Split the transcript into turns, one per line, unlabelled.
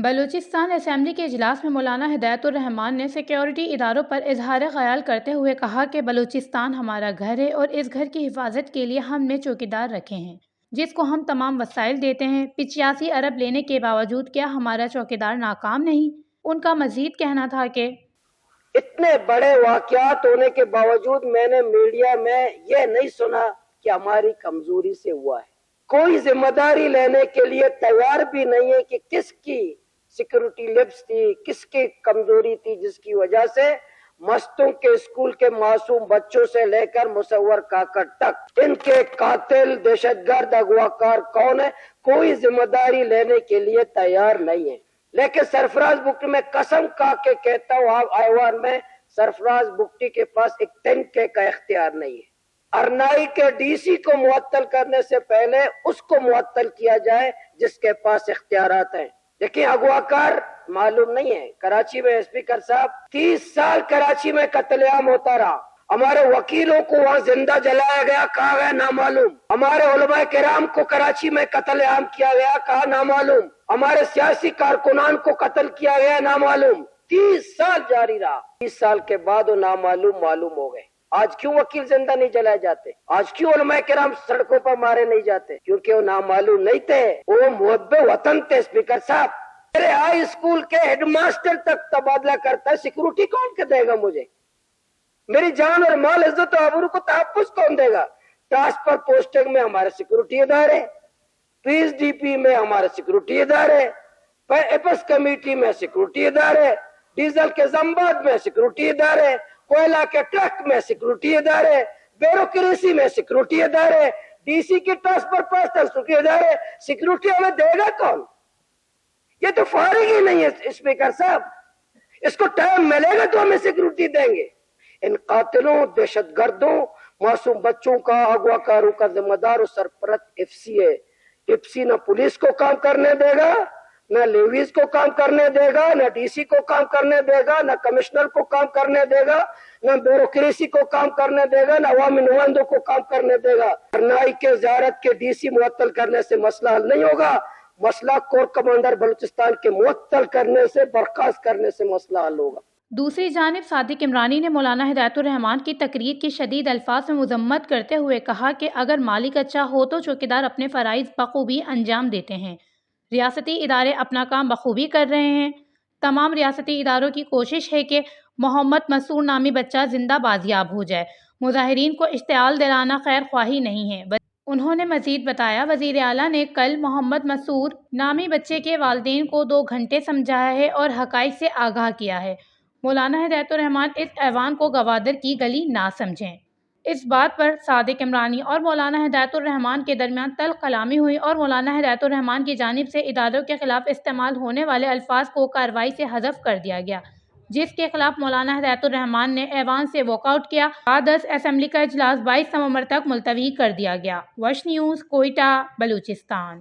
Balochistan assembly کے اجلاس میں مولانا ہدایت الرحمان نے سیکیورٹی اداروں پر اظہار خیال کرتے ہوئے کہا کہ بلوچستان ہمارا گھر ہے اور اس گھر کی حفاظت کے لیے ہم نے چوکیدار رکھے ہیں جس کو ہم تمام وسائل دیتے ہیں۔ 85 ارب لینے کے باوجود کیا ہمارا چوکیدار ناکام نہیں؟ ان کا مزید کہنا تھا کہ
اتنے بڑے واقعات ہونے کے باوجود میں نے میڈیا میں یہ نہیں سنا کہ ہماری کمزوری سے ہوا ہے۔ کوئی ذمہ داری لینے کے لیے تیار بھی نہیں ہے کہ کس کی سیکورٹی لپس تھی، کس کی کمزوری تھی جس کی وجہ سے مستوں کے اسکول کے معصوم بچوں سے لے کر مصور کاکڑ تک ان کے قاتل، دہشت گرد، اغواکار کون ہے، کوئی ذمہ داری لینے کے لیے تیار نہیں ہے۔ لیکن سرفراز بگٹی میں قسم کھا کے کہتا ہوں ایوان میں سرفراز بگٹی کے پاس ایک تنکے کا اختیار نہیں ہے۔ ارنائی کے ڈی سی کو معطل کرنے سے پہلے اس کو معطل کیا جائے جس کے پاس اختیارات ہیں۔ لیکن اغواکار معلوم نہیں ہے۔ کراچی میں اسپیکر صاحب 30 سال کراچی میں قتل عام ہوتا رہا، ہمارے وکیلوں کو وہاں زندہ جلایا گیا، کہا گیا نامعلوم، ہمارے علماء کرام کو کراچی میں قتل عام کیا گیا، کہا نامعلوم، ہمارے سیاسی کارکنان کو قتل کیا گیا، نامعلوم۔ 30 سال جاری رہا، 30 سال کے بعد وہ نامعلوم معلوم ہو گئے۔ آج کیوں وکیل زندہ نہیں جلائے جاتے؟ آج کیوں علماء کرام سڑکوں پر مارے نہیں جاتے؟ کیونکہ وہ نامعلوم نہیں تھے، وہ محب وطن تھے۔ اسپیکر صاحب میرے ہائی اسکول کے ہیڈ ماسٹر تک تبادلہ کرتا ہے، سیکورٹی کون کے دے گا مجھے؟ میری جان اور مال، عزت و آبرو کو تحفظ کون دے گا؟ ٹرانسفر پوسٹنگ میں ہمارے سیکورٹی ادارے، پیس ڈی پی میں ہمارے سیکورٹی ادارے، ایپس کمیٹی میں سیکورٹی ادارے، ڈیزل کے زمباد میں سیکورٹی ادارے، کوئلہ کے ٹرک میں سیکورٹی ادارے، بیوروکریسی میں سیکورٹی ادارے، ڈی سی کی ٹرانسفر پوسٹنگ سیکورٹی ادارے۔ سیکورٹی ہمیں دے گا کون؟ یہ تو فارغ ہی نہیں ہے اسپیکر صاحب، اس کو ٹائم ملے گا تو ہمیں سیکورٹی دیں گے۔ ان قاتلوں، دہشت گردوں، معصوم بچوں کا، اغواکاروں کا ذمہ دار اور سرپرست ایف سی ہے۔ ایف سی نہ پولیس کو کام کرنے دے گا، نہ لیویز کو کام کرنے دے گا، نہ ڈی سی کو کام کرنے دے گا، نہ کمشنر کو کام کرنے دے گا، نہ بیوروکریسی کو کام کرنے دے گا، نہ عوامی نمائندوں کو کام کرنے دے گا۔ ارنائی کے زیارت کے ڈی سی معطل کرنے سے مسئلہ حل نہیں ہوگا، مسئلہ کور کمانڈر بلوچستان کے معطل کرنے سے، برخاست کرنے سے مسئلہ حل ہوگا۔
دوسری جانب صادق عمرانی نے مولانا ہدایت الرحمان کی تقریر کی شدید الفاظ میں مذمت کرتے ہوئے کہا کہ اگر مالک اچھا ہو تو چوکیدار اپنے فرائض بخوبی انجام دیتے ہیں۔ ریاستی ادارے اپنا کام بخوبی کر رہے ہیں۔ تمام ریاستی اداروں کی کوشش ہے کہ محمد مسعود نامی بچہ زندہ بازیاب ہو جائے۔ مظاہرین کو اشتعال دلانا خیر خواہی نہیں ہے۔ انہوں نے مزید بتایا، وزیر اعلیٰ نے کل محمد مسعود نامی بچے کے والدین کو 2 گھنٹے سمجھایا ہے اور حقائق سے آگاہ کیا ہے۔ مولانا ہدایت الرحمان اس ایوان کو گوادر کی گلی نہ سمجھیں۔ اس بات پر صادق عمرانی اور مولانا ہدایت الرحمان کے درمیان تلخ کلامی ہوئی اور مولانا ہدایت الرحمان کی جانب سے اداروں کے خلاف استعمال ہونے والے الفاظ کو کارروائی سے حذف کر دیا گیا، جس کے خلاف مولانا ہدایت الرحمان نے ایوان سے واک آؤٹ کیا۔ بعد اسمبلی کا اجلاس 22 نومبر تک ملتوی کر دیا گیا۔ وش نیوز، کوئٹہ، بلوچستان۔